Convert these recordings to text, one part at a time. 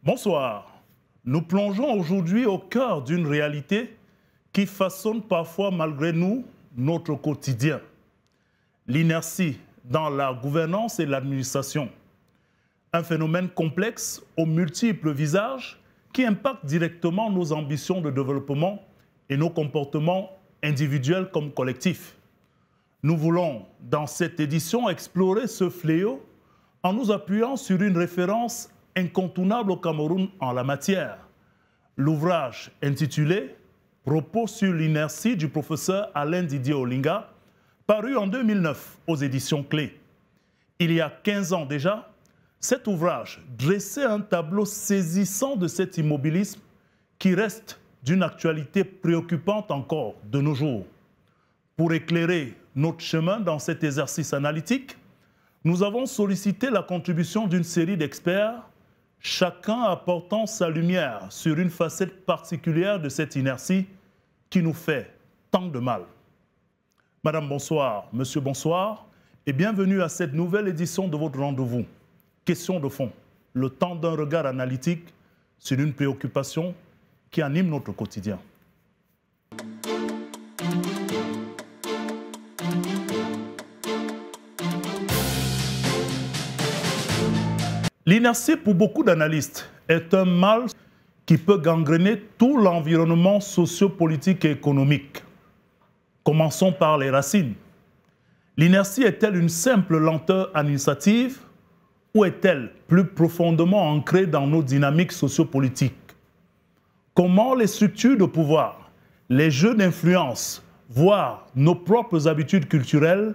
Bonsoir. Nous plongeons aujourd'hui au cœur d'une réalité qui façonne parfois, malgré nous, notre quotidien. L'inertie dans la gouvernance et l'administration. Un phénomène complexe aux multiples visages qui impacte directement nos ambitions de développement et nos comportements individuels comme collectifs. Nous voulons, dans cette édition, explorer ce fléau en nous appuyant sur une référence incontournable au Cameroun en la matière. L'ouvrage intitulé « Propos sur l'inertie » du professeur Alain Didier Olinga, paru en 2009 aux éditions Clés. Il y a 15 ans déjà, cet ouvrage dressait un tableau saisissant de cet immobilisme qui reste d'une actualité préoccupante encore de nos jours. Pour éclairer notre chemin dans cet exercice analytique, nous avons sollicité la contribution d'une série d'experts, chacun apportant sa lumière sur une facette particulière de cette inertie qui nous fait tant de mal. Madame, bonsoir. Monsieur, bonsoir. Et bienvenue à cette nouvelle édition de votre rendez-vous. Question de fond, le temps d'un regard analytique sur une préoccupation qui anime notre quotidien. L'inertie, pour beaucoup d'analystes, est un mal qui peut gangréner tout l'environnement socio-politique et économique. Commençons par les racines. L'inertie est-elle une simple lenteur administrative ou est-elle plus profondément ancrée dans nos dynamiques sociopolitiques? Comment les structures de pouvoir, les jeux d'influence, voire nos propres habitudes culturelles,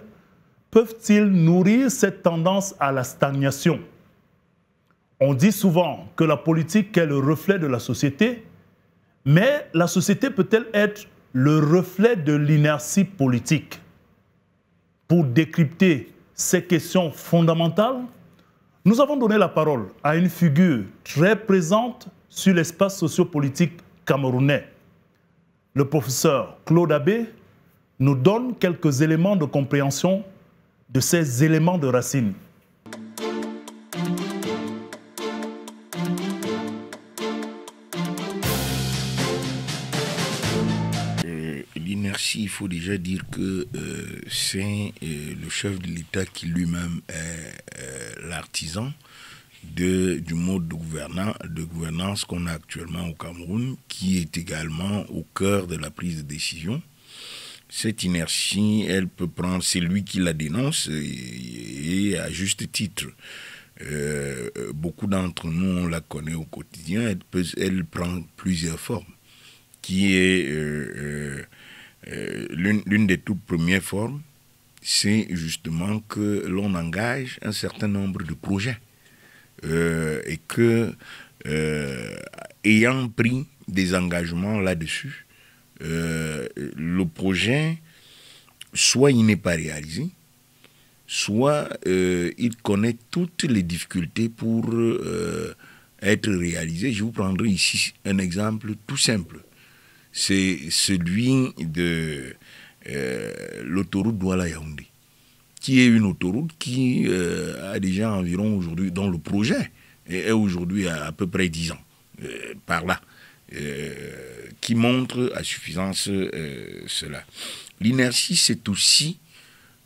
peuvent-ils nourrir cette tendance à la stagnation? On dit souvent que la politique est le reflet de la société, mais la société peut-elle être le reflet de l'inertie politique? Pour décrypter ces questions fondamentales, nous avons donné la parole à une figure très présente sur l'espace sociopolitique camerounais. Le professeur Claude Abbé nous donne quelques éléments de compréhension de ces éléments de racine. L'inertie, il faut déjà dire que c'est le chef de l'État qui lui-même est l'artisan du mode de gouvernance qu'on a actuellement au Cameroun, qui est également au cœur de la prise de décision. Cette inertie, elle peut prendre, c'est lui qui la dénonce et à juste titre. Beaucoup d'entre nous, on la connaît au quotidien, elle prend plusieurs formes, qui est l'une des toutes premières formes, c'est justement que l'on engage un certain nombre de projets et que, ayant pris des engagements là-dessus, le projet, soit il n'est pas réalisé, soit il connaît toutes les difficultés pour être réalisé. Je vous prendrai ici un exemple tout simple. C'est celui de l'autoroute Douala-Yaoundé, qui est une autoroute qui a déjà environ aujourd'hui, dont le projet est aujourd'hui à peu près 10 ans, par là, qui montre à suffisance cela. L'inertie, c'est aussi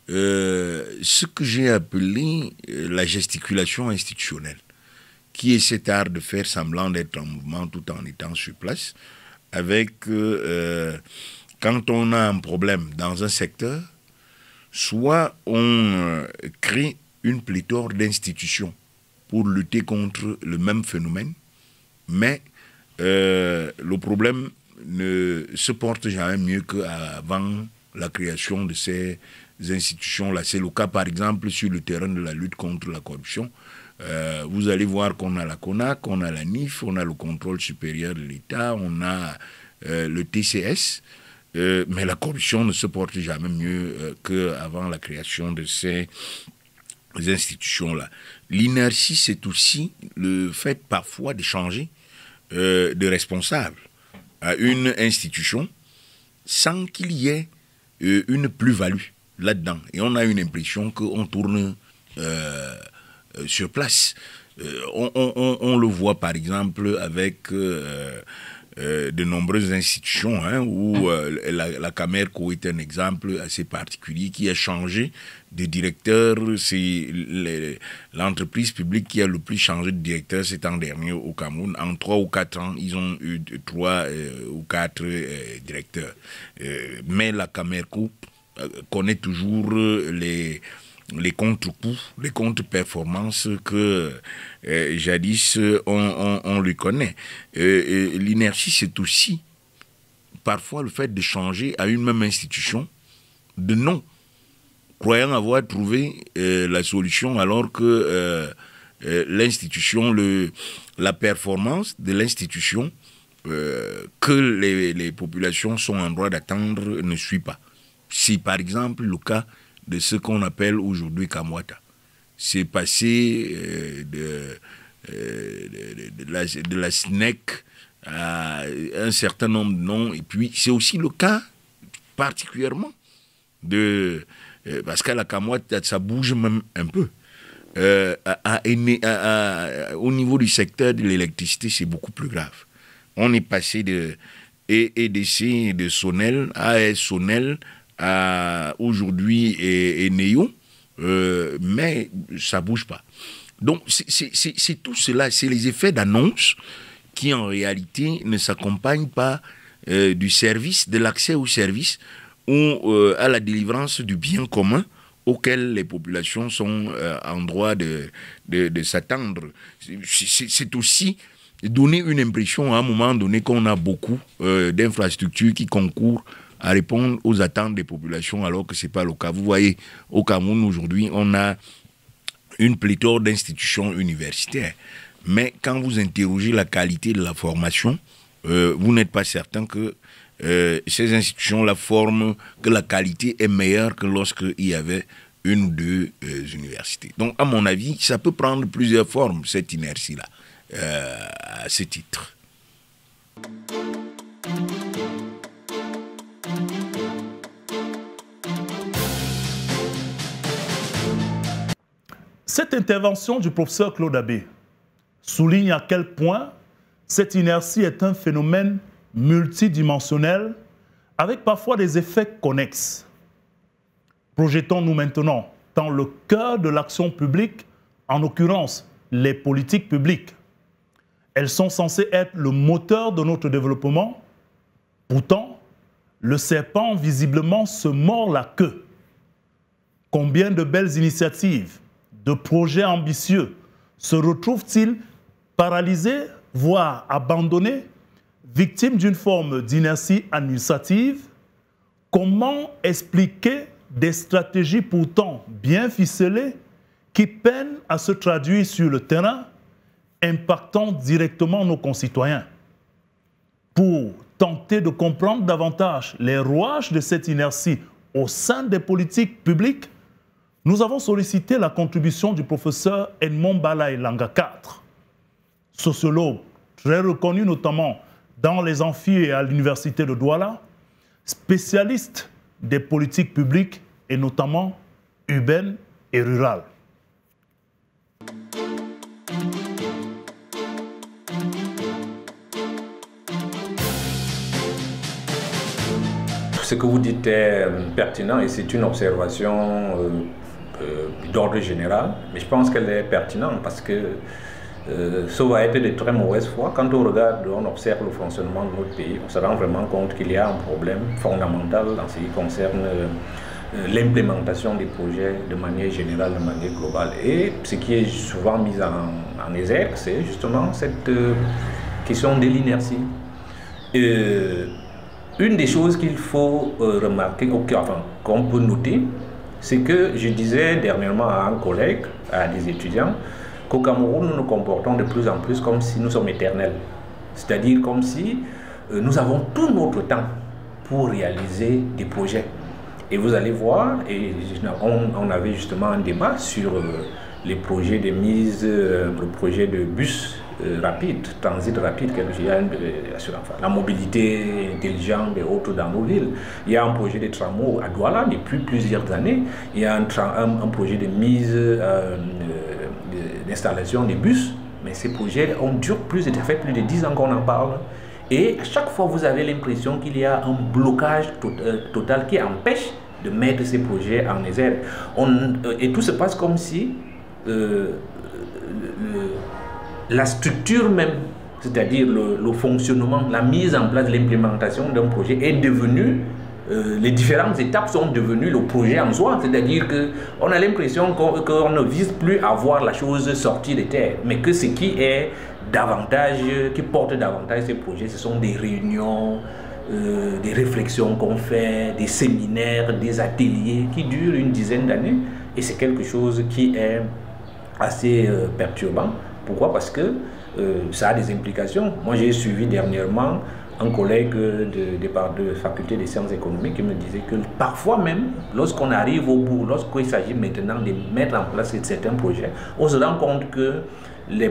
ce que j'ai appelé la gesticulation institutionnelle, qui est cet art de faire semblant d'être en mouvement tout en étant sur place, avec quand on a un problème dans un secteur, soit on crée une pléthore d'institutions pour lutter contre le même phénomène, mais le problème ne se porte jamais mieux qu'avant la création de ces institutions-là. C'est le cas, par exemple, sur le terrain de la lutte contre la corruption. Vous allez voir qu'on a la CONAC, on a la NIF, on a le contrôle supérieur de l'État, on a le TCS, mais la corruption ne se porte jamais mieux qu'avant la création de ces institutions-là. L'inertie, c'est aussi le fait parfois de changer de responsable à une institution sans qu'il y ait une plus-value là-dedans. Et on a une impression qu'on tourne sur place. On le voit par exemple avec de nombreuses institutions, hein, où la Camerco est un exemple assez particulier qui a changé de directeur. C'est l'entreprise publique qui a le plus changé de directeur cet an dernier au Cameroun. En 3 ou 4 ans, ils ont eu 3 ou 4 directeurs. Mais la Camerco connaît toujours les contre-coups, les contre-performances que jadis on lui connaît. L'inertie, c'est aussi parfois le fait de changer à une même institution de nom, croyant avoir trouvé la solution alors que l'institution, la performance de l'institution que les populations sont en droit d'attendre ne suit pas. C'est par exemple le cas de ce qu'on appelle aujourd'hui Kamwata. C'est passé de la SNEC à un certain nombre de noms. Et puis, c'est aussi le cas particulièrement de... parce qu'à la Kamwata, ça bouge même un peu. Au niveau du secteur de l'électricité, c'est beaucoup plus grave. On est passé de EDC, de Sonel, AS Sonel, aujourd'hui et Néo, mais ça ne bouge pas. Donc c'est tout cela, c'est les effets d'annonce qui en réalité ne s'accompagnent pas du service, de l'accès au service ou à la délivrance du bien commun auquel les populations sont en droit de s'attendre. C'est aussi donner une impression à un moment donné qu'on a beaucoup d'infrastructures qui concourent à répondre aux attentes des populations alors que ce n'est pas le cas. Vous voyez, au Cameroun aujourd'hui, on a une pléthore d'institutions universitaires. Mais quand vous interrogez la qualité de la formation, vous n'êtes pas certain que ces institutions-là forment, que la qualité est meilleure que lorsqu'il y avait une ou deux universités. Donc, à mon avis, ça peut prendre plusieurs formes, cette inertie-là, à ce titre. Cette intervention du professeur Claude Abbé souligne à quel point cette inertie est un phénomène multidimensionnel avec parfois des effets connexes. Projetons-nous maintenant dans le cœur de l'action publique, en l'occurrence les politiques publiques. Elles sont censées être le moteur de notre développement. Pourtant, le serpent visiblement se mord la queue. Combien de belles initiatives, de projets ambitieux se retrouvent-ils paralysés, voire abandonnés, victimes d'une forme d'inertie administrative? Comment expliquer des stratégies pourtant bien ficelées qui peinent à se traduire sur le terrain, impactant directement nos concitoyens? Pour tenter de comprendre davantage les rouages de cette inertie au sein des politiques publiques, nous avons sollicité la contribution du professeur Edmond Balaye Langa IV, sociologue très reconnu notamment dans les amphis et à l'université de Douala, spécialiste des politiques publiques et notamment urbaines et rurales. Ce que vous dites est pertinent et c'est une observation d'ordre général, mais je pense qu'elle est pertinente parce que ça va être de très mauvaise foi. Quand on regarde, on observe le fonctionnement de notre pays, on se rend vraiment compte qu'il y a un problème fondamental dans ce qui concerne l'implémentation des projets de manière générale, de manière globale. Et ce qui est souvent mis en exergue, c'est justement cette question de l'inertie. Une des choses qu'il faut remarquer, enfin, qu'on peut noter, c'est que je disais dernièrement à un collègue, à des étudiants, qu'au Cameroun, nous nous comportons de plus en plus comme si nous sommes éternels. C'est-à-dire comme si nous avons tout notre temps pour réaliser des projets. Et vous allez voir, et on avait justement un débat sur les projets de mise, le projet de bus rapide, transit rapide, la mobilité intelligente et autres dans nos villes. Il y a un projet de tramway à Douala depuis plusieurs années. Il y a un projet de mise, d'installation des bus. Mais ces projets ça fait plus de 10 ans qu'on en parle. Et à chaque fois, vous avez l'impression qu'il y a un blocage total qui empêche de mettre ces projets en exergue. Et tout se passe comme si la structure même, c'est-à-dire le fonctionnement, la mise en place, l'implémentation d'un projet est devenue, les différentes étapes sont devenues le projet en soi. C'est-à-dire qu'on a l'impression qu'on ne vise plus à voir la chose sortir de terre, mais que ce qui est davantage, qui porte davantage ces projets, ce sont des réunions, des réflexions qu'on fait, des séminaires, des ateliers qui durent une dizaine d'années. Et c'est quelque chose qui est assez perturbant. Pourquoi? Parce que ça a des implications. Moi, j'ai suivi dernièrement un collègue de faculté des sciences économiques qui me disait que parfois même, lorsqu'on arrive au bout, lorsqu'il s'agit maintenant de mettre en place certains projets, on se rend compte que le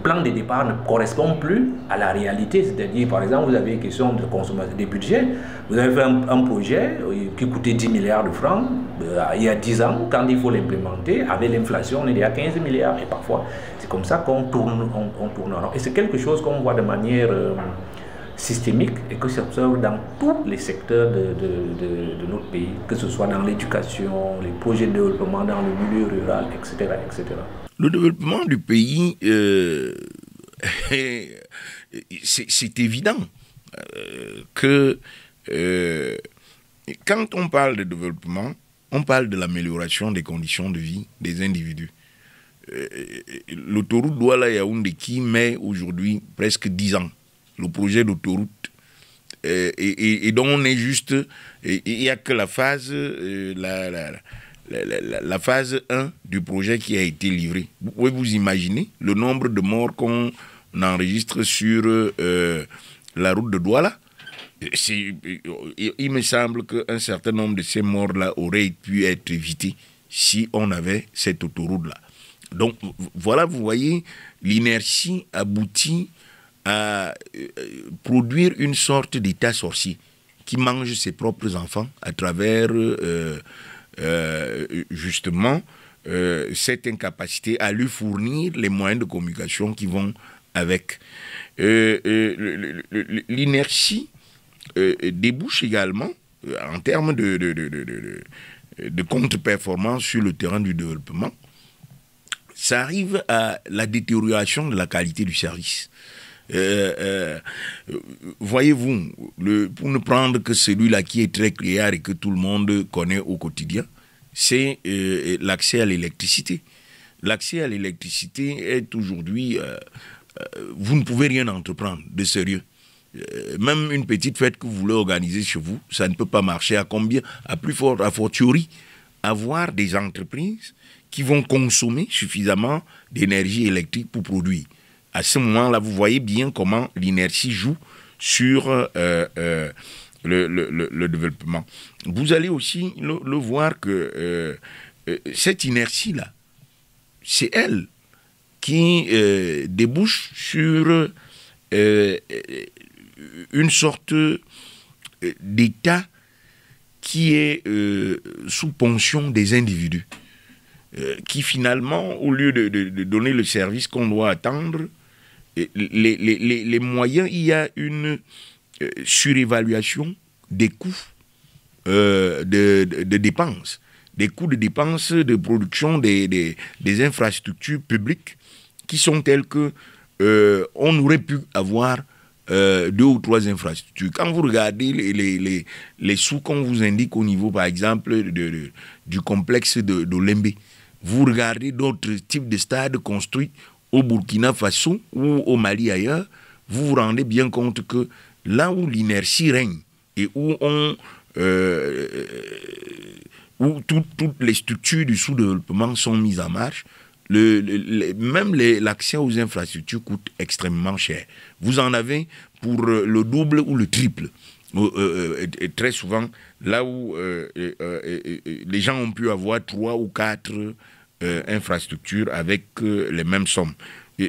plan de départ ne correspond plus à la réalité. C'est-à-dire, par exemple, vous avez une question de consommation des budgets. Vous avez fait un projet qui coûtait 10 milliards de francs il y a 10 ans. Quand il faut l'implémenter, avec l'inflation, on est à 15 milliards. Et parfois, c'est comme ça qu'on tourne en rond. Et c'est quelque chose qu'on voit de manière systémique et que s'observe dans tous les secteurs de notre pays, que ce soit dans l'éducation, les projets de développement dans le milieu rural, etc., etc. Le développement du pays, c'est évident que quand on parle de développement, on parle de l'amélioration des conditions de vie des individus. L'autoroute Douala-Yaoundé qui met aujourd'hui presque 10 ans, le projet d'autoroute, et dont on est juste, il n'y a que la phase, la phase 1 du projet qui a été livrée. Vous pouvez vous imaginer le nombre de morts qu'on enregistre sur la route de Douala. Il me semble qu'un certain nombre de ces morts-là auraient pu être évités si on avait cette autoroute-là. Donc voilà, vous voyez, l'inertie aboutit à produire une sorte d'état sorcier qui mange ses propres enfants à travers justement cette incapacité à lui fournir les moyens de communication qui vont avec. L'inertie débouche également en termes de contre-performance sur le terrain du développement. Ça arrive à la détérioration de la qualité du service. Voyez-vous, pour ne prendre que celui-là qui est très clair et que tout le monde connaît au quotidien, c'est l'accès à l'électricité. L'accès à l'électricité est aujourd'hui... vous ne pouvez rien entreprendre de sérieux. Même une petite fête que vous voulez organiser chez vous, ça ne peut pas marcher. À combien? À plus fort, à fortiori, avoir des entreprises qui vont consommer suffisamment d'énergie électrique pour produire. À ce moment-là, vous voyez bien comment l'inertie joue sur le développement. Vous allez aussi le voir que cette inertie-là, c'est elle qui débouche sur une sorte d'état qui est sous ponction des individus, qui finalement, au lieu de donner le service qu'on doit attendre, les moyens, il y a une surévaluation des coûts de dépenses, des coûts de dépenses de production des infrastructures publiques qui sont telles que on aurait pu avoir 2 ou 3 infrastructures. Quand vous regardez les sous qu'on vous indique au niveau, par exemple, du complexe d'Olembe, vous regardez d'autres types de stades construits au Burkina Faso ou au Mali ailleurs, vous vous rendez bien compte que là où l'inertie règne et où où toutes les structures du sous-développement sont mises en marche, même l'accès aux infrastructures coûte extrêmement cher. Vous en avez pour le double ou le triple. Et très souvent, là où les gens ont pu avoir 3 ou 4 infrastructures avec les mêmes sommes.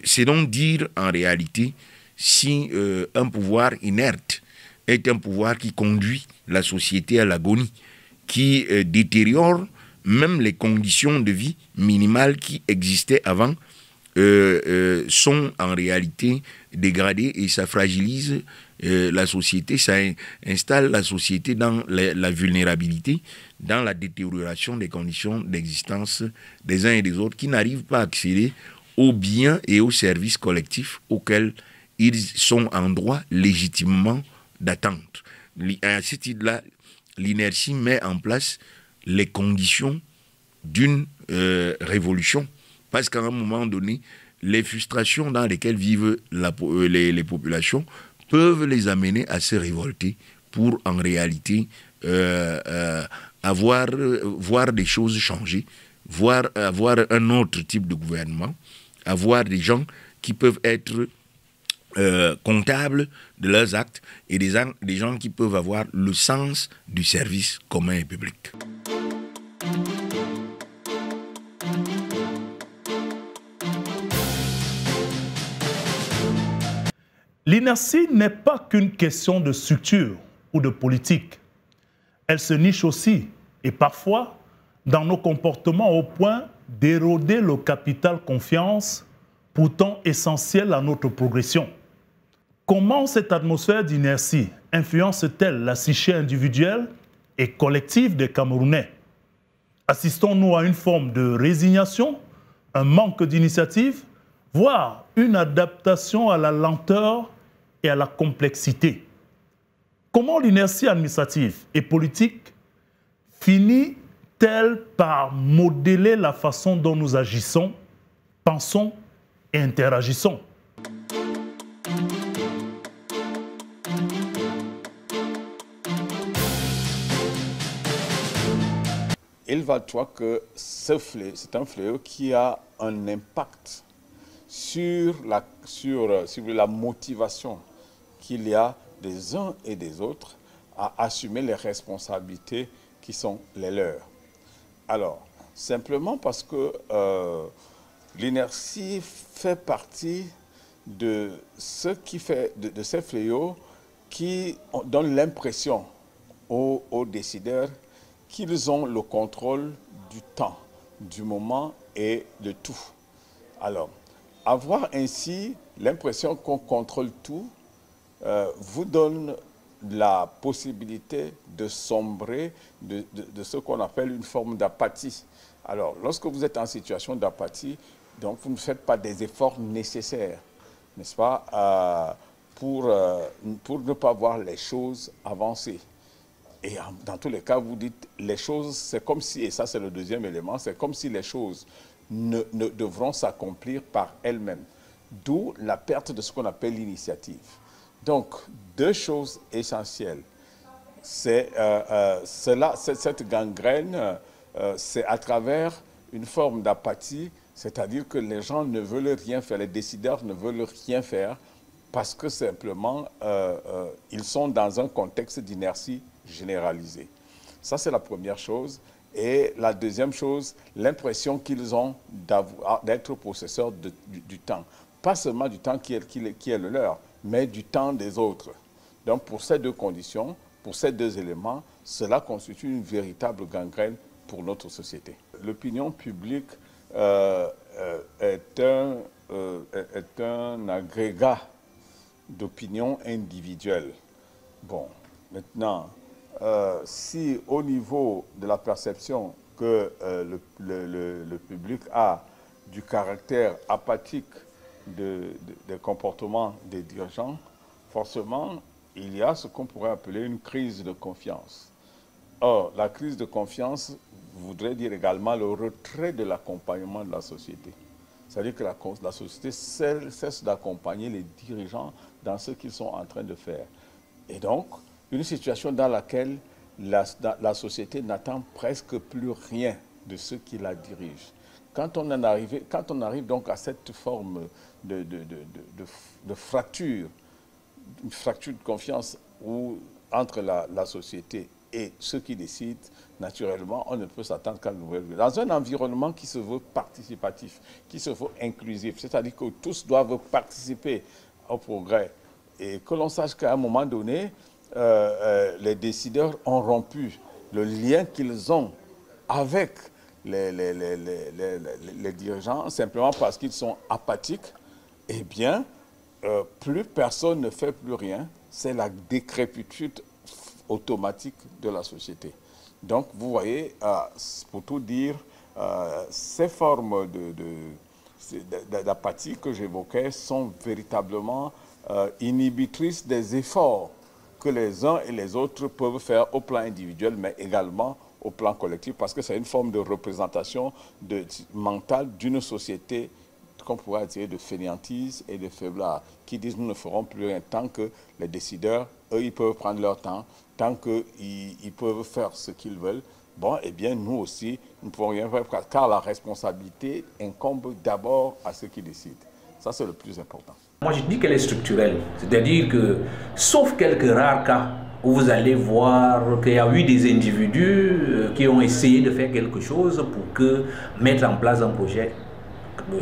C'est donc dire en réalité si un pouvoir inerte est un pouvoir qui conduit la société à l'agonie, qui détériore même les conditions de vie minimales qui existaient avant, sont en réalité dégradées et ça fragilise la société, ça installe la société dans la vulnérabilité, dans la détérioration des conditions d'existence des uns et des autres qui n'arrivent pas à accéder aux biens et aux services collectifs auxquels ils sont en droit légitimement d'attente. À ce titre-là, l'inertie met en place les conditions d'une révolution. Parce qu'à un moment donné, les frustrations dans lesquelles vivent les populations peuvent les amener à se révolter pour en réalité voir des choses changer, avoir un autre type de gouvernement, avoir des gens qui peuvent être comptables de leurs actes et des gens qui peuvent avoir le sens du service commun et public. L'inertie n'est pas qu'une question de structure ou de politique. Elle se niche aussi, et parfois, dans nos comportements au point d'éroder le capital confiance, pourtant essentiel à notre progression. Comment cette atmosphère d'inertie influence-t-elle la psyché individuelle et collective des Camerounais? Assistons-nous à une forme de résignation, un manque d'initiative, voire une adaptation à la lenteur et à la complexité? Comment l'inertie administrative et politique finit-elle par modeler la façon dont nous agissons, pensons et interagissons? Il va de soi que c'est un fléau qui a un impact sur la motivation qu'il y a des uns et des autres à assumer les responsabilités qui sont les leurs. Alors, simplement parce que l'inertie fait partie de de ces fléaux qui donnent l'impression aux décideurs qu'ils ont le contrôle du temps, du moment et de tout. Alors, avoir ainsi l'impression qu'on contrôle tout vous donne la possibilité de sombrer de ce qu'on appelle une forme d'apathie. Alors, lorsque vous êtes en situation d'apathie, donc vous ne faites pas des efforts nécessaires, n'est-ce pas, pour ne pas voir les choses avancer. Et dans tous les cas, vous dites, les choses, c'est comme si, et ça c'est le deuxième élément, c'est comme si les choses ne devront s'accomplir par elles-mêmes. D'où la perte de ce qu'on appelle l'initiative. Donc, 2 choses essentielles. C'est cette gangrène, c'est à travers une forme d'apathie, c'est-à-dire que les gens ne veulent rien faire, les décideurs ne veulent rien faire parce que simplement, ils sont dans un contexte d'inertie généralisée. Ça, c'est la première chose. Et la deuxième chose, l'impression qu'ils ont d'être possesseurs du temps. Pas seulement du temps qui est le leur, mais du temps des autres. Donc, pour ces 2 conditions, pour ces 2 éléments, cela constitue une véritable gangrène pour notre société. L'opinion publique est un agrégat d'opinions individuelles. Bon, maintenant, si au niveau de la perception que le public a du caractère apathique des comportements des dirigeants, forcément, il y a ce qu'on pourrait appeler une crise de confiance. Or, la crise de confiance voudrait dire également le retrait de l'accompagnement de la société. C'est-à-dire que la société cesse d'accompagner les dirigeants dans ce qu'ils sont en train de faire. Et donc, une situation dans laquelle la société n'attend presque plus rien de ceux qui la dirigent. Quand on arrive donc à cette forme de fracture, une fracture de confiance entre la société et ceux qui décident, naturellement, on ne peut s'attendre qu'à une nouvelle vie. Dans un environnement qui se veut participatif, qui se veut inclusif, c'est-à-dire que tous doivent participer au progrès, et que l'on sache qu'à un moment donné, les décideurs ont rompu le lien qu'ils ont avec les dirigeants, simplement parce qu'ils sont apathiques, eh bien, plus personne ne fait plus rien. C'est la décrépitude automatique de la société. Donc, vous voyez, pour tout dire, ces formes d'apathie que j'évoquais sont véritablement inhibitrices des efforts que les uns et les autres peuvent faire au plan individuel, mais également au plan collectif, parce que c'est une forme de représentation mentale d'une société qu'on pourrait dire de fainéantise et de faiblard, qui disent nous ne ferons plus rien tant que les décideurs, eux, ils peuvent prendre leur temps, tant qu'ils peuvent faire ce qu'ils veulent. Bon, eh bien, nous aussi, nous ne pouvons rien faire, car la responsabilité incombe d'abord à ceux qui décident. Ça, c'est le plus important. Moi, je dis qu'elle est structurelle. C'est-à-dire que, sauf quelques rares cas où vous allez voir qu'il y a eu des individus qui ont essayé de faire quelque chose pour mettre en place un projet.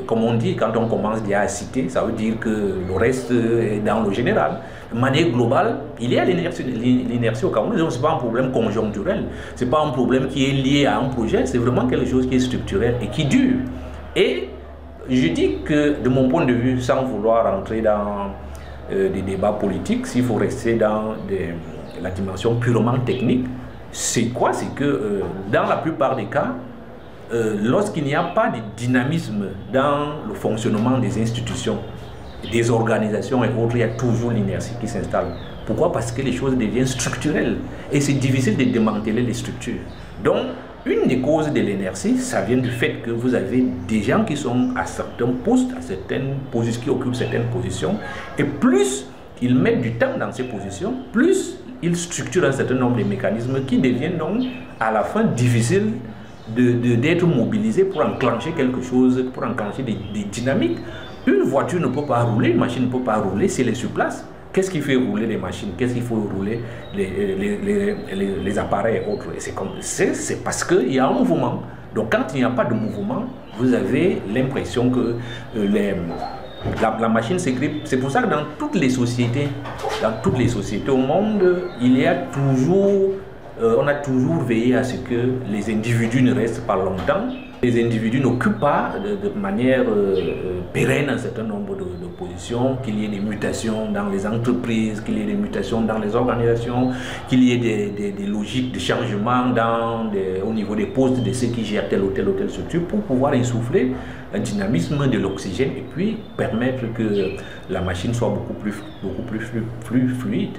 Comme on dit, quand on commence déjà à citer, ça veut dire que le reste est dans le général. De manière globale, il y a l'inertie au Cameroun. Ce n'est pas un problème conjoncturel, ce n'est pas un problème qui est lié à un projet, c'est vraiment quelque chose qui est structurel et qui dure. Et je dis que, de mon point de vue, sans vouloir rentrer dans des débats politiques, s'il faut rester dans la dimension purement technique, c'est quoi? C'est que dans la plupart des cas, lorsqu'il n'y a pas de dynamisme dans le fonctionnement des institutions, des organisations et autres, il y a toujours l'inertie qui s'installe. Pourquoi? Parce que les choses deviennent structurelles et c'est difficile de démanteler les structures. Donc, une des causes de l'inertie, ça vient du fait que vous avez des gens qui sont à certains postes, à certaines positions, qui occupent certaines positions, et plus ils mettent du temps dans ces positions, plus ils structurent un certain nombre de mécanismes qui deviennent donc à la fin difficiles d'être mobilisés pour enclencher quelque chose, pour enclencher des dynamiques. Une voiture ne peut pas rouler, une machine ne peut pas rouler si elle est sur place. Qu'est-ce qui fait rouler les machines? Qu'est-ce qu'il faut rouler les appareils et autres? C'est parce qu'il y a un mouvement. Donc quand il n'y a pas de mouvement, vous avez l'impression que la machine s'écrit. C'est pour ça que dans toutes les sociétés au monde, il y a toujours... on a toujours veillé à ce que les individus ne restent pas longtemps. Les individus n'occupent pas de manière pérenne un certain nombre de positions, qu'il y ait des mutations dans les entreprises, qu'il y ait des mutations dans les organisations, qu'il y ait des logiques de changement au niveau des postes de ceux qui gèrent telle ou telle structure pour pouvoir insouffler un dynamisme de l'oxygène et puis permettre que la machine soit beaucoup plus fluide.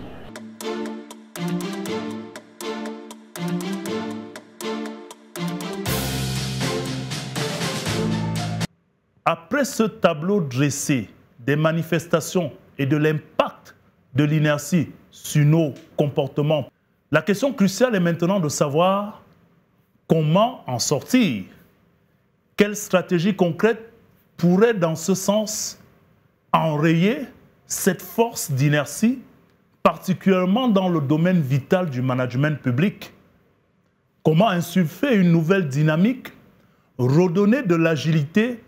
Après ce tableau dressé des manifestations et de l'impact de l'inertie sur nos comportements, la question cruciale est maintenant de savoir comment en sortir. Quelle stratégie concrète pourrait, dans ce sens, enrayer cette force d'inertie, particulièrement dans le domaine vital du management public? Comment insuffler une nouvelle dynamique, redonner de l'agilité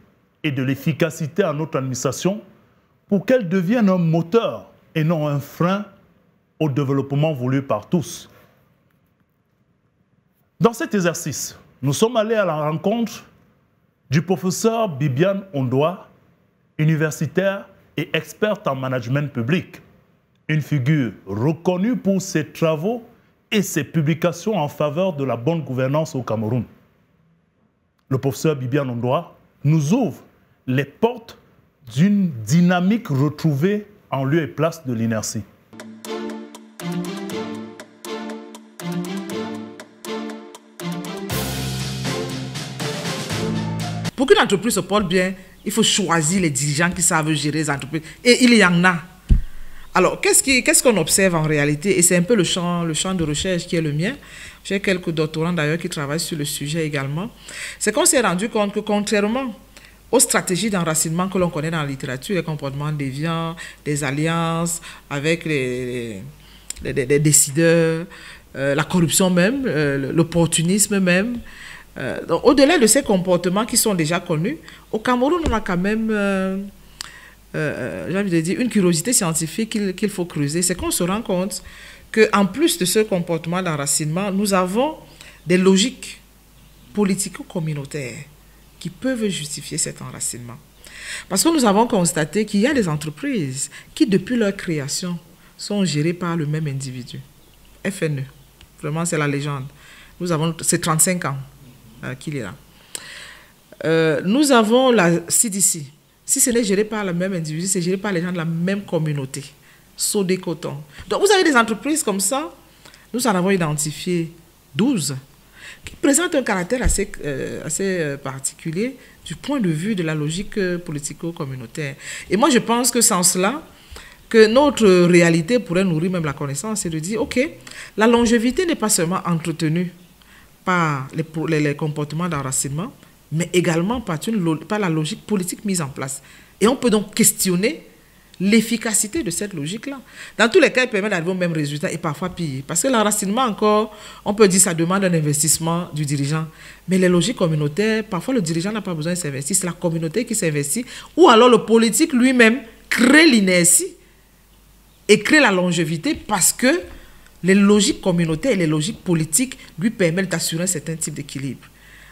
et de l'efficacité à notre administration pour qu'elle devienne un moteur et non un frein au développement voulu par tous. Dans cet exercice, nous sommes allés à la rencontre du professeur Bibiane Ondoa, universitaire et experte en management public, une figure reconnue pour ses travaux et ses publications en faveur de la bonne gouvernance au Cameroun. Le professeur Bibiane Ondoa nous ouvre les portes d'une dynamique retrouvée en lieu et place de l'inertie. Pour qu'une entreprise se porte bien, il faut choisir les dirigeants qui savent gérer les entreprises. Et il y en a. Alors, qu'est-ce qu'on observe en réalité? Et c'est un peu le champ de recherche qui est le mien. J'ai quelques doctorants d'ailleurs qui travaillent sur le sujet également. C'est qu'on s'est rendu compte que contrairement aux stratégies d'enracinement que l'on connaît dans la littérature, les comportements déviants, des alliances avec les décideurs, la corruption même, l'opportunisme même. Au-delà de ces comportements qui sont déjà connus, au Cameroun, on a quand même, j'ai envie de dire, une curiosité scientifique qu'il faut creuser. C'est qu'on se rend compte qu'en plus de ce comportement d'enracinement, nous avons des logiques politico-communautaires qui peuvent justifier cet enracinement. Parce que nous avons constaté qu'il y a des entreprises qui, depuis leur création, sont gérées par le même individu. FNE, vraiment c'est la légende. C'est 35 ans qu'il est là. Nous avons la CDC. Si ce n'est géré par le même individu, c'est géré par les gens de la même communauté. Sodécoton. Donc vous avez des entreprises comme ça, nous en avons identifié 12, qui présentent un caractère assez particulier du point de vue de la logique politico-communautaire. Et moi je pense que sans cela, que notre réalité pourrait nourrir même la connaissance, c'est de dire, ok, la longévité n'est pas seulement entretenue par les comportements d'enracinement, mais également par la logique politique mise en place. Et on peut donc questionner l'efficacité de cette logique-là. Dans tous les cas, elle permet d'arriver au même résultat et parfois pire. Parce que l'enracinement encore, on peut dire que ça demande un investissement du dirigeant. Mais les logiques communautaires, parfois le dirigeant n'a pas besoin de s'investir, c'est la communauté qui s'investit. Ou alors le politique lui-même crée l'inertie et crée la longévité parce que les logiques communautaires et les logiques politiques lui permettent d'assurer un certain type d'équilibre.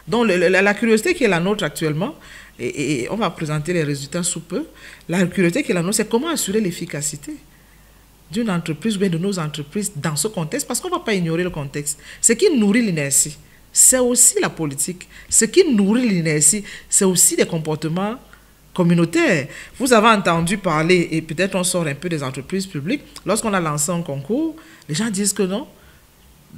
Donc la curiosité qui est la nôtre actuellement, et on va présenter les résultats sous peu, la curiosité qui est la nôtre, c'est comment assurer l'efficacité d'une entreprise ou bien de nos entreprises dans ce contexte, parce qu'on ne va pas ignorer le contexte. Ce qui nourrit l'inertie, c'est aussi la politique. Ce qui nourrit l'inertie, c'est aussi des comportements communautaires. Vous avez entendu parler, et peut-être on sort un peu des entreprises publiques, lorsqu'on a lancé un concours, les gens disent que non,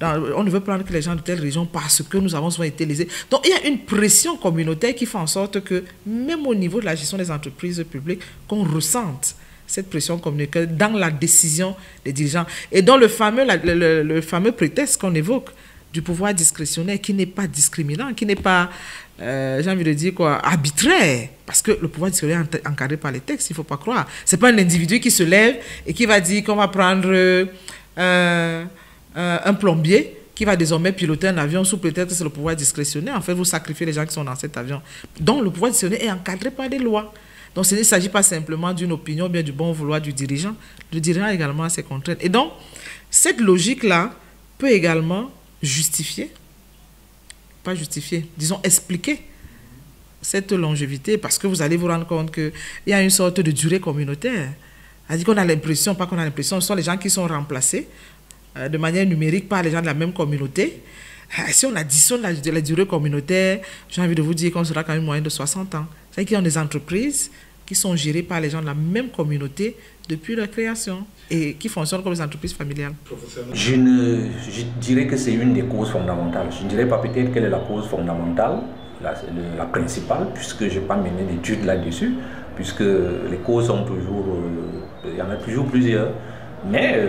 on ne veut prendre que les gens de telle région parce que nous avons souvent été lésés. Donc il y a une pression communautaire qui fait en sorte que, même au niveau de la gestion des entreprises publiques, qu'on ressente cette pression communautaire dans la décision des dirigeants. Et dans le fameux prétexte qu'on évoque du pouvoir discrétionnaire qui n'est pas discriminant, qui n'est pas, j'ai envie de dire quoi, arbitraire. Parce que le pouvoir discrétionnaire est encadré par les textes, il ne faut pas croire. Ce n'est pas un individu qui se lève et qui va dire qu'on va prendre un plombier qui va désormais piloter un avion sous prétexte que c'est le pouvoir discrétionnaire. En fait, vous sacrifiez les gens qui sont dans cet avion. Donc, le pouvoir discrétionnaire est encadré par des lois. Donc, il ne s'agit pas simplement d'une opinion, bien du bon vouloir du dirigeant. Le dirigeant a également ses contraintes. Et donc, cette logique-là peut également justifier, pas justifier, disons expliquer cette longévité, parce que vous allez vous rendre compte qu'il y a une sorte de durée communautaire. C'est-à-dire qu'on a l'impression, pas qu'on a l'impression, ce sont les gens qui sont remplacés de manière numérique par les gens de la même communauté. Si on additionne la durée communautaire, j'ai envie de vous dire qu'on sera quand même moyen de 60 ans. C'est-à-dire qu'il y a des entreprises qui sont gérées par les gens de la même communauté depuis leur création et qui fonctionnent comme des entreprises familiales. Je dirais que c'est une des causes fondamentales. Je ne dirais pas peut-être quelle est la cause fondamentale, la principale, puisque je n'ai pas mené d'études là-dessus, puisque les causes sont toujours, il y en a toujours plusieurs. Mais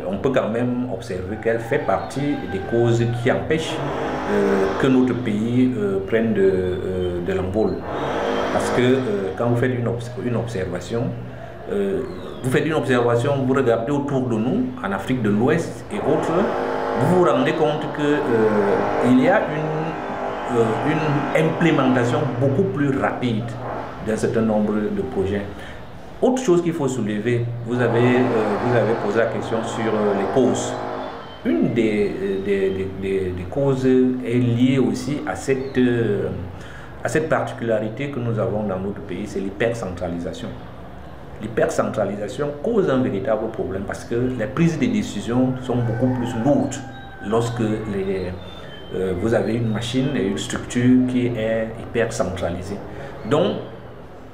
on peut quand même observer qu'elle fait partie des causes qui empêchent que notre pays prenne de l'envol. Parce que quand vous faites une observation, vous regardez autour de nous, en Afrique de l'Ouest et autres, vous vous rendez compte qu'il y a une implémentation beaucoup plus rapide d'un certain nombre de projets. Autre chose qu'il faut soulever, vous avez posé la question sur les causes. Une des causes est liée aussi à cette particularité que nous avons dans notre pays, c'est l'hypercentralisation. L'hypercentralisation cause un véritable problème parce que les prises de décision sont beaucoup plus lourdes lorsque vous avez une machine et une structure qui est hypercentralisée. Donc,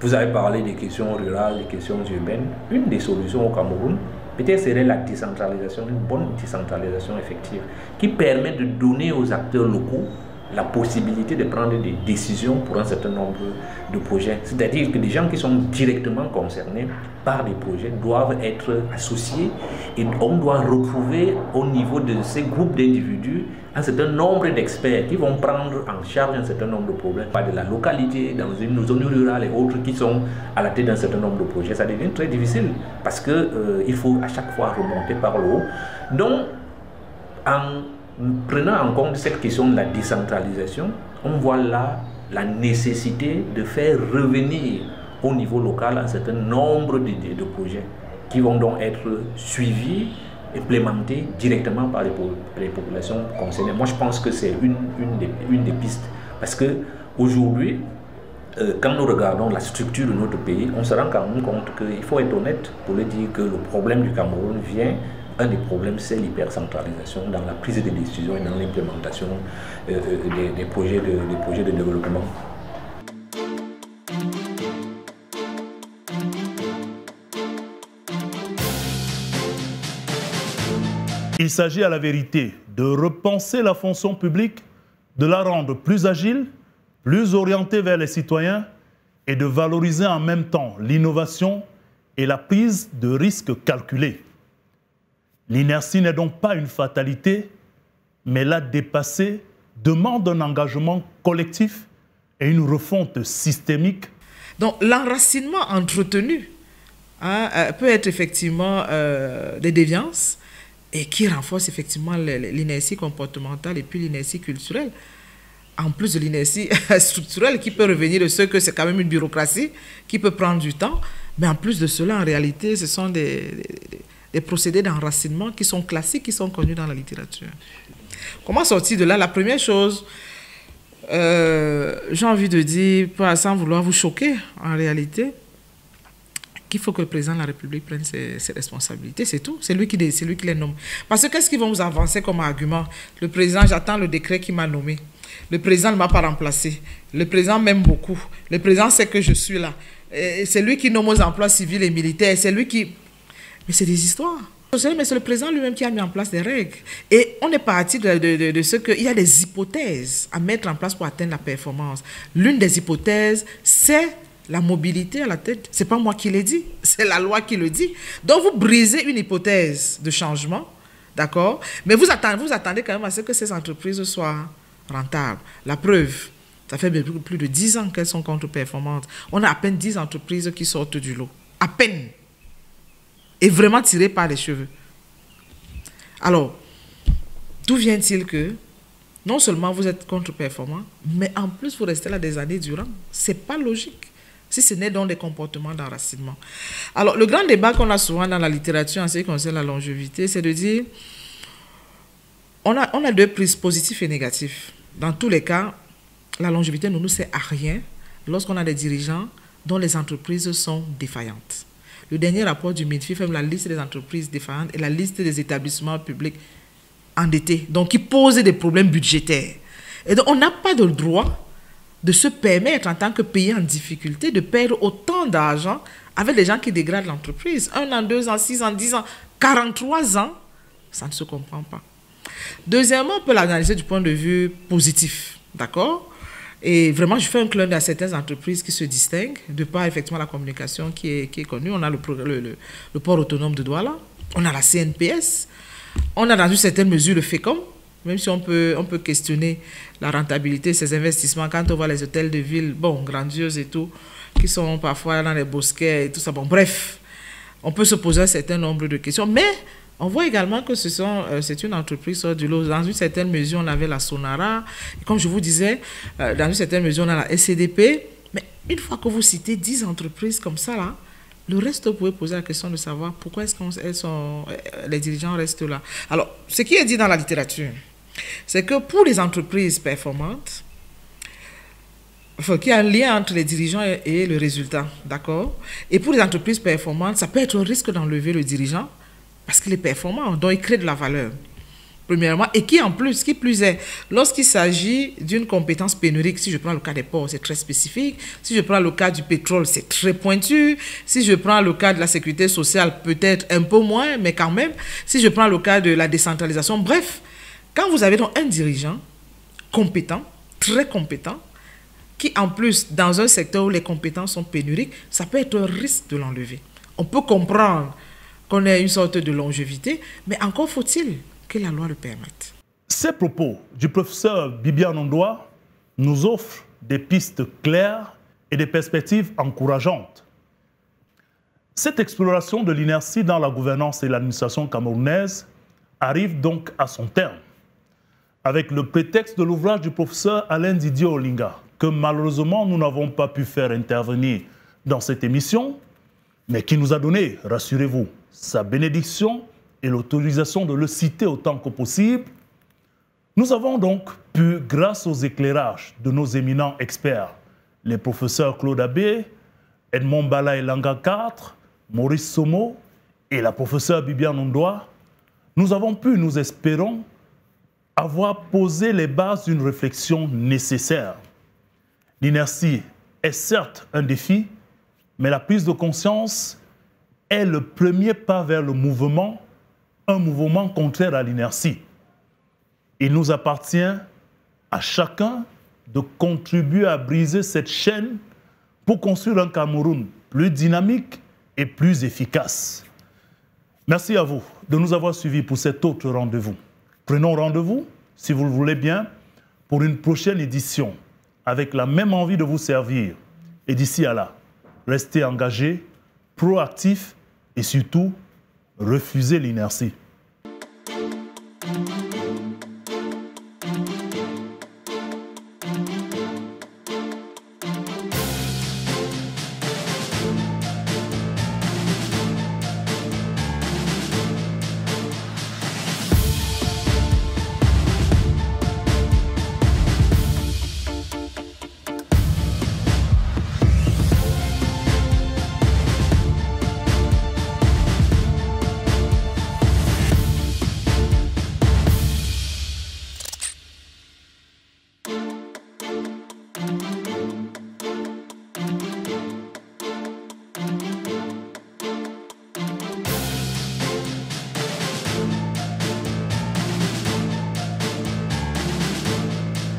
Vous avez parlé des questions rurales, des questions urbaines. Une des solutions au Cameroun, peut-être serait la décentralisation, une bonne décentralisation effective, qui permet de donner aux acteurs locaux la possibilité de prendre des décisions pour un certain nombre de projets. C'est-à-dire que des gens qui sont directement concernés par des projets doivent être associés et on doit retrouver au niveau de ces groupes d'individus un certain nombre d'experts qui vont prendre en charge un certain nombre de problèmes, pas de la localité, dans une zone rurale et autres qui sont à la tête d'un certain nombre de projets. Ça devient très difficile parce qu'il faut à chaque fois remonter par le haut. Donc, en prenant en compte cette question de la décentralisation, on voit là la nécessité de faire revenir au niveau local un certain nombre de projets qui vont donc être suivis, implémentés directement par les populations concernées. Moi, je pense que c'est une des pistes. Parce qu'aujourd'hui, quand nous regardons la structure de notre pays, on se rend quand même compte qu'il faut être honnête pour le dire que le problème du Cameroun vient. Un des problèmes, c'est l'hypercentralisation dans la prise de décision et dans l'implémentation des projets de développement. Il s'agit à la vérité de repenser la fonction publique, de la rendre plus agile, plus orientée vers les citoyens et de valoriser en même temps l'innovation et la prise de risques calculés. L'inertie n'est donc pas une fatalité, mais la dépasser demande un engagement collectif et une refonte systémique. Donc l'enracinement entretenu peut être effectivement des déviances et qui renforce effectivement l'inertie comportementale et puis l'inertie culturelle. En plus de l'inertie structurelle qui peut revenir de ce que c'est quand même une bureaucratie qui peut prendre du temps, mais en plus de cela, en réalité, ce sont des procédés d'enracinement qui sont classiques, qui sont connus dans la littérature. Comment sortir de là? La première chose, j'ai envie de dire, sans vouloir vous choquer, en réalité, qu'il faut que le président de la République prenne ses responsabilités, c'est tout. C'est lui qui les nomme. Parce que qu'est-ce qu'ils vont vous avancer comme argument? Le président, j'attends le décret qui m'a nommé. Le président ne m'a pas remplacé. Le président m'aime beaucoup. Le président sait que je suis là. C'est lui qui nomme aux emplois civils et militaires. C'est lui qui... Mais c'est des histoires. Mais c'est le président lui-même qui a mis en place des règles. Et on est parti de ce qu'il y a des hypothèses à mettre en place pour atteindre la performance. L'une des hypothèses, c'est la mobilité à la tête. Ce n'est pas moi qui l'ai dit, c'est la loi qui le dit. Donc vous brisez une hypothèse de changement, d'accord? Mais vous attendez quand même à ce que ces entreprises soient rentables. La preuve, ça fait plus de 10 ans qu'elles sont contre-performantes. On a à peine 10 entreprises qui sortent du lot. À peine. Et vraiment tirées par les cheveux. Alors, d'où vient-il que non seulement vous êtes contre-performant, mais en plus vous restez là des années durant? Ce n'est pas logique. Si ce n'est donc des comportements d'enracinement. Alors, le grand débat qu'on a souvent dans la littérature en ce qui concerne la longévité, c'est de dire, on a deux prises positifs et négatifs. Dans tous les cas, la longévité ne nous sert à rien lorsqu'on a des dirigeants dont les entreprises sont défaillantes. Le dernier rapport du MINFI fait la liste des entreprises défaillantes et la liste des établissements publics endettés, donc qui posent des problèmes budgétaires. Et donc, on n'a pas de droit de se permettre, en tant que pays en difficulté, de perdre autant d'argent avec des gens qui dégradent l'entreprise. 1 an, 2 ans, 6 ans, 10 ans, 43 ans, ça ne se comprend pas. Deuxièmement, on peut l'analyser du point de vue positif, d'accord? Et vraiment, je fais un clin d'œil à certaines entreprises qui se distinguent, de par effectivement la communication qui est connue. On a le port autonome de Douala, on a la CNPS, on a dans une certaine mesure le FECOM, même si on peut questionner la rentabilité de ces investissements quand on voit les hôtels de ville, bon, grandioses et tout, qui sont parfois dans les bosquets et tout ça. Bon, bref, on peut se poser un certain nombre de questions, mais on voit également que c'est une entreprise du lot. Dans une certaine mesure, on avait la Sonara, et comme je vous disais, dans une certaine mesure, on a la SCDP, mais une fois que vous citez 10 entreprises comme ça, là, le reste, vous pouvez poser la question de savoir pourquoi est-ce que les dirigeants restent là. Alors, ce qui est dit dans la littérature, c'est que pour les entreprises performantes, qu'il y a un lien entre les dirigeants et le résultat, d'accord? Et pour les entreprises performantes, ça peut être un risque d'enlever le dirigeant parce qu'il est performant, donc il crée de la valeur. premièrement, et qui plus est, lorsqu'il s'agit d'une compétence pénurique, si je prends le cas des ports, c'est très spécifique, si je prends le cas du pétrole, c'est très pointu, si je prends le cas de la sécurité sociale, peut-être un peu moins, mais quand même, si je prends le cas de la décentralisation, bref, quand vous avez donc un dirigeant compétent, très compétent, qui en plus, dans un secteur où les compétences sont pénuriques, ça peut être un risque de l'enlever. On peut comprendre qu'on ait une sorte de longévité, mais encore faut-il que la loi le permette. Ces propos du professeur Bibiane Ondoa nous offrent des pistes claires et des perspectives encourageantes. Cette exploration de l'inertie dans la gouvernance et l'administration camerounaise arrive donc à son terme, avec le prétexte de l'ouvrage du professeur Alain Didier Olinga, que malheureusement nous n'avons pas pu faire intervenir dans cette émission, mais qui nous a donné, rassurez-vous, sa bénédiction et l'autorisation de le citer autant que possible. Nous avons donc pu, grâce aux éclairages de nos éminents experts, les professeurs Claude Abbé, Edmond Bala et Langa 4, Maurice Somo et la professeure Bibiane Ondoa, nous avons pu, nous espérons, avoir posé les bases d'une réflexion nécessaire. L'inertie est certes un défi, mais la prise de conscience est le premier pas vers le mouvement, un mouvement contraire à l'inertie. Il nous appartient à chacun de contribuer à briser cette chaîne pour construire un Cameroun plus dynamique et plus efficace. Merci à vous de nous avoir suivis pour cet autre rendez-vous. Prenons rendez-vous, si vous le voulez bien, pour une prochaine édition, avec la même envie de vous servir. Et d'ici à là, restez engagés, proactifs et surtout, refusez l'inertie.